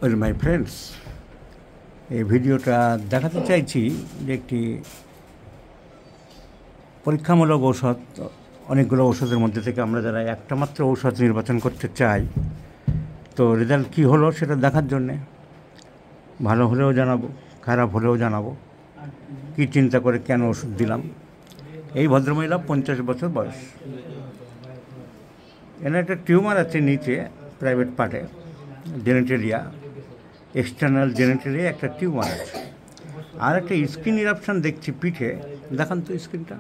Well my friends, এই ভিডিওটা দেখাতে চাইছি যে একটি পরীক্ষামূলক ঔষধ, অনেকগুলো ঔষধের মধ্যে থেকে আমরা যারা একটা মাত্র ঔষধ নির্বাচন করতে চাই, তো রেজাল্ট কী হলো সেটা দেখার জন্যে ভালো হলেও জানাবো, খারাপ হলেও জানাবো, কী চিন্তা করে কেন ওষুধ দিলাম। এই ভদ্রমহিলা 50 বছর বয়স, এনার একটা টিউমার আছে নিচে প্রাইভেট পার্টে, জেনেটেরিয়া, এক্সটার্নাল জেনেটেরিয়া একটা টিউমার আছে, আর একটা স্কিন ইরাপশান দেখছি পিঠে। দেখান তো স্কিনটা,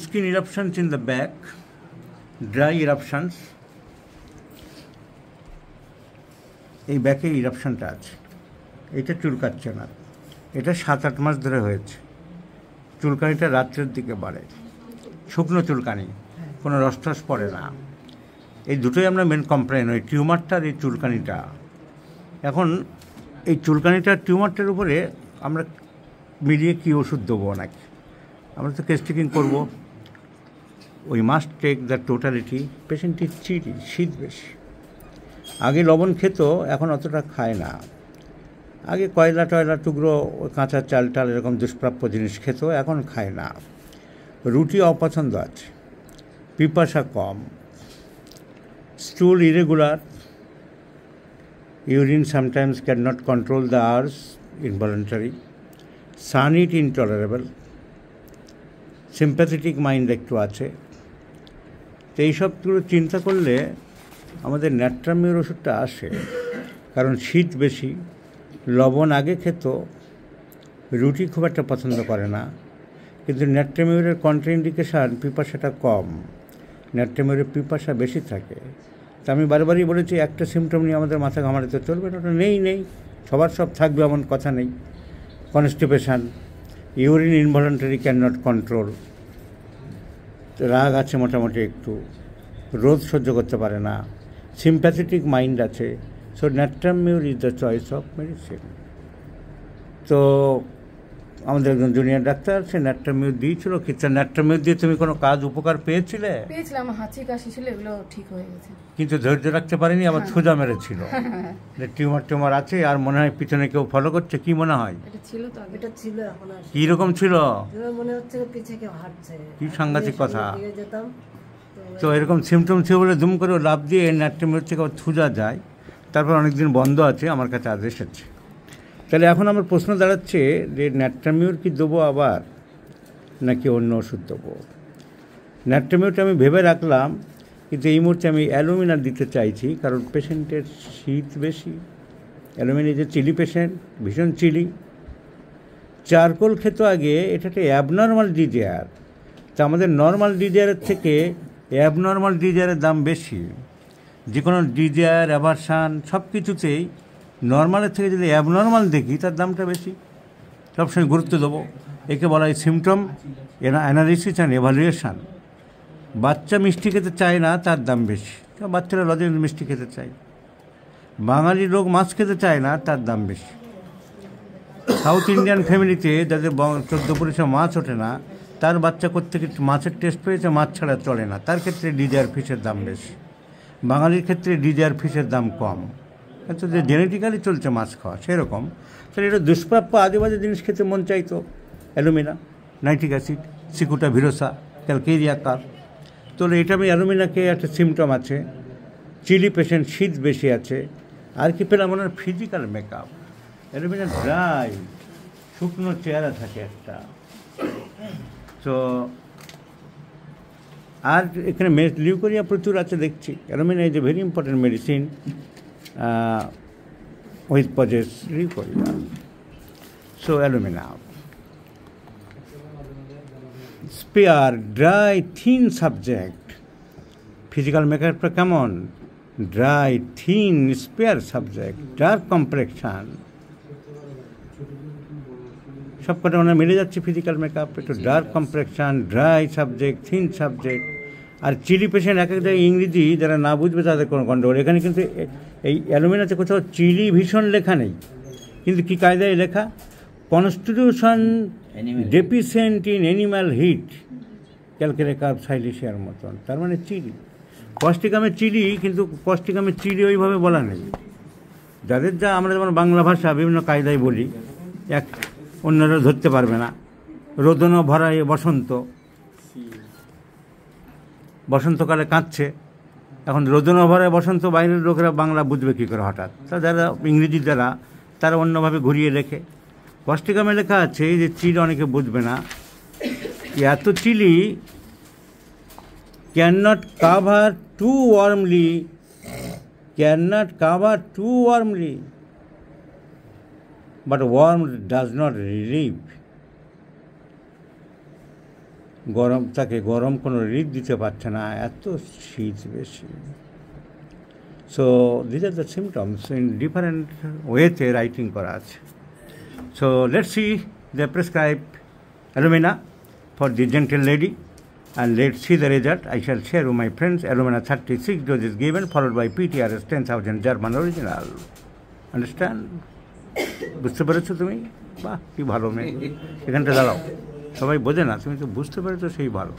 skin eruptions in the back, dry eruptions, এই ব্যাকে ইরাপশানটা আছে। এটা চুলকাচ্ছে না, এটা 7-8 মাস ধরে হয়েছে। চুলকানিটা রাত্রের দিকে বাড়ে, শুকনো চুলকানি, কোনো রস পড়ে না। এই দুটোই আমরা মেন কমপ্লেন, ওই টিউমারটার এই চুলকানিটা। এখন এই চুলকানিটার টিউমারটার উপরে আমরা মিলিয়ে কী ওষুধ দেবো নাকি, আমরা তো কেস টেকিং করবো। We must take the totality. পেশেন্টটির চিড়ি, শীত বেশি, আগে লবণ খেত, এখন অতটা খায় না। আগে কয়লা টয়লা টুকরো, কাঁচা চাল টাল এরকম দুষ্প্রাপ্য জিনিস খেত, এখন খায় না। রুটি অপছন্দ আছে, পিপাসা কম, stool irregular, urine sometimes cannot control the urge, involuntary, sun it intolerable, sympathetic mind একটু আছে। তো এইসবগুলো চিন্তা করলে আমাদের ন্যাট্রামিউর ওষুধটা আসে, কারণ শীত বেশি, লবণ আগে খেত, রুটি খুব একটা পছন্দ করে না, কিন্তু ন্যাট্রামিউরের কন্ট্রাইন্ডিকেশান পিপাসাটা কম, ন্যাট্রামিউরের পিপাসা বেশি থাকে। তা আমি বারবারই বলেছি, একটা সিমটম নিয়ে আমাদের মাথা ঘামাতে চলবে না, ওটা নেই, সবার সব থাকবে এমন কথা নেই। Constipation, urine involuntary cannot control, রাগ আছে মোটামুটি একটু, রোদ সহ্য করতে পারে না, সিম্প্যাথেটিক মাইন্ড আছে। So natrum mur is the choice of medicine. তো আমাদের একজন জুনিয়র ডাক্তার, সে ন্যাট্রামিউর দিয়েছিল। কিন্তু ন্যাট্রামিউর দিয়ে তুমি কোনো কাজ উপকার পেয়েছিলাম, হাঁচি কাশি ছিল, এগুলো ঠিক হয়ে গেছে, কিন্তু ধৈর্য রাখতে পারিনি, আবার থুজা মেরেছিল। টিউমার আছে, আর মনে হয় পিছনে কেউ ফলো করছে। কি মনে হয়? এটা ছিল তো, এটা ছিল, এখন আর কি রকম ছিল মনে হচ্ছে পিছে কেউ হাঁটছে। কি সাংঘাতিক কথা। তো এরকম সিমটম ছিল বলে দুম করে লাভ দিয়ে ন্যাট্রামিউর থেকে থুজা যায়। তারপর অনেকদিন বন্ধ আছে, আমার কাছে আজ এসেছে। তাহলে এখন আমার প্রশ্ন দাঁড়াচ্ছে যে ন্যাট্রামিউর কি দেবো আবার, নাকি অন্য ওষুধ দেবো? ন্যাট্রামিউরটা আমি ভেবে রাখলাম, কিন্তু এই মুহূর্তে আমি অ্যালুমিনা দিতে চাইছি, কারণ পেশেন্টের শীত বেশি। অ্যালুমিনা যে চিলি পেশেন্ট, ভীষণ চিলি, চারকোল খেত আগে, এটা একটা অ্যাবনর্মাল ডিজায়ার। তা আমাদের নর্মাল ডিজায়ারের থেকে অ্যাবনর্মাল ডিজায়ারের দাম বেশি। যে কোনো ডিজায়ার, অ্যাভারশান, সব কিছুতেই নর্মালের থেকে যদি অ্যাবনর্মাল দেখি, তার দামটা বেশি। সবসময় গুরুত্ব দেবো। একে বলা হয় সিমটম অ্যানালিসিস অ্যান্ড এভালুয়েশান। বাচ্চা মিষ্টি খেতে চায় না, তার দাম বেশি। বাচ্চারা লজেন্স মিষ্টি খেতে চায়। বাঙালি লোক মাছ খেতে চায় না, তার দাম বেশি। সাউথ ইন্ডিয়ান ফ্যামিলিতে যাদের 14 পরিষে মাছ ওঠে না, তার বাচ্চা কোত্থেকে মাছের টেস্ট পেয়েছে, মাছ ছাড়া চলে না, তার ক্ষেত্রে ডিজায়ার ফিশের দাম বেশি। বাঙালির ক্ষেত্রে ডিজায়ার ফিশের দাম কম, কিন্তু যে জেনেটিক্যালি চলছে মাছ খাওয়া সেরকম। তাহলে এটা দুষ্প্রাপ্য আজেবাজে জিনিস খেতে মন চাইতো। অ্যালুমিনা, নাইট্রিক অ্যাসিড, সিকুটা ভিরোসা, ক্যালকেরিয়া কার। তো এটা আমি অ্যালুমিনাকে একটা সিমটম আছে, চিলি পেশেন্ট, শীত বেশি আছে। আর কি পেলাম? ওনার ফিজিক্যাল মেকআপ। অ্যালুমিনা ড্রাই, শুকনো চেহারা থাকে একটা। তো আর এখানে লিউকোরিয়া প্রচুর আছে দেখছি। Alumina is a very important medicine which possess leukorrhea. So alumina. Spare, dry, thin subject. Physical makeup কেমন? Dry, thin, spare subject. Dark complexion. সব কটা মানে মিলে যাচ্ছে ফিজিক্যাল মেকআপ। একটু dark complexion, dry subject, thin subject. আর chilly patient এক এক জায়গায় ইংরেজি যারা না বুঝবে তাদের কোনো গণ্ডগোল। এখানে কিন্তু এই অ্যালুমিনাতে কোথাও চিলি ভীষণ লেখা নেই, কিন্তু কী কায়দায় লেখা? Constitution deficient in animal heat, calcarea carb সাইলিশিয়ার মতন, তার মানে চিলি। কষ্টিকামের চিড়ি, কিন্তু কষ্টিকামের চিড়ি ওইভাবে বলা নেই। যাদের যা আমরা যেমন বাংলা ভাষা বিভিন্ন কায়দায় বলি, এক অন্যরা ধরতে পারবে না। রোদন ভরায় বসন্ত, বসন্তকালে কাঁদছে, এখন রোদন ভরায় বসন্ত বাইরের লোকেরা বাংলা বুঝবে কী করে হঠাৎ? তা যারা ইংরেজি যারা, তারা অন্যভাবে ঘুরিয়ে লেখে। কষ্টিকামে লেখা আছে যে চিল অনেকে বুঝবে না, এত chilli cannot cover too warmly, cannot cover too warmly, but warm does not relieve. গরম তাকে গরম কোনো রিলিফ দিতে পারছে না, এত শীত বেশি। So this are the symptoms, in different ওয়েতে রাইটিং করা আছে। So let's see the prescribe alumina for the gentle lady, and let's see the result. I shall share with my friends. Alumina 36 doses given, followed by PTRS 10,000 German original. Understand? বুঝতে পেরেছো তুমি? বাহ, কি ভালো মেয়ে। এখানটা দাঁড়াও, সবাই বোঝে না, তুমি তো বুঝতে পেরেছো, সেই ভালো।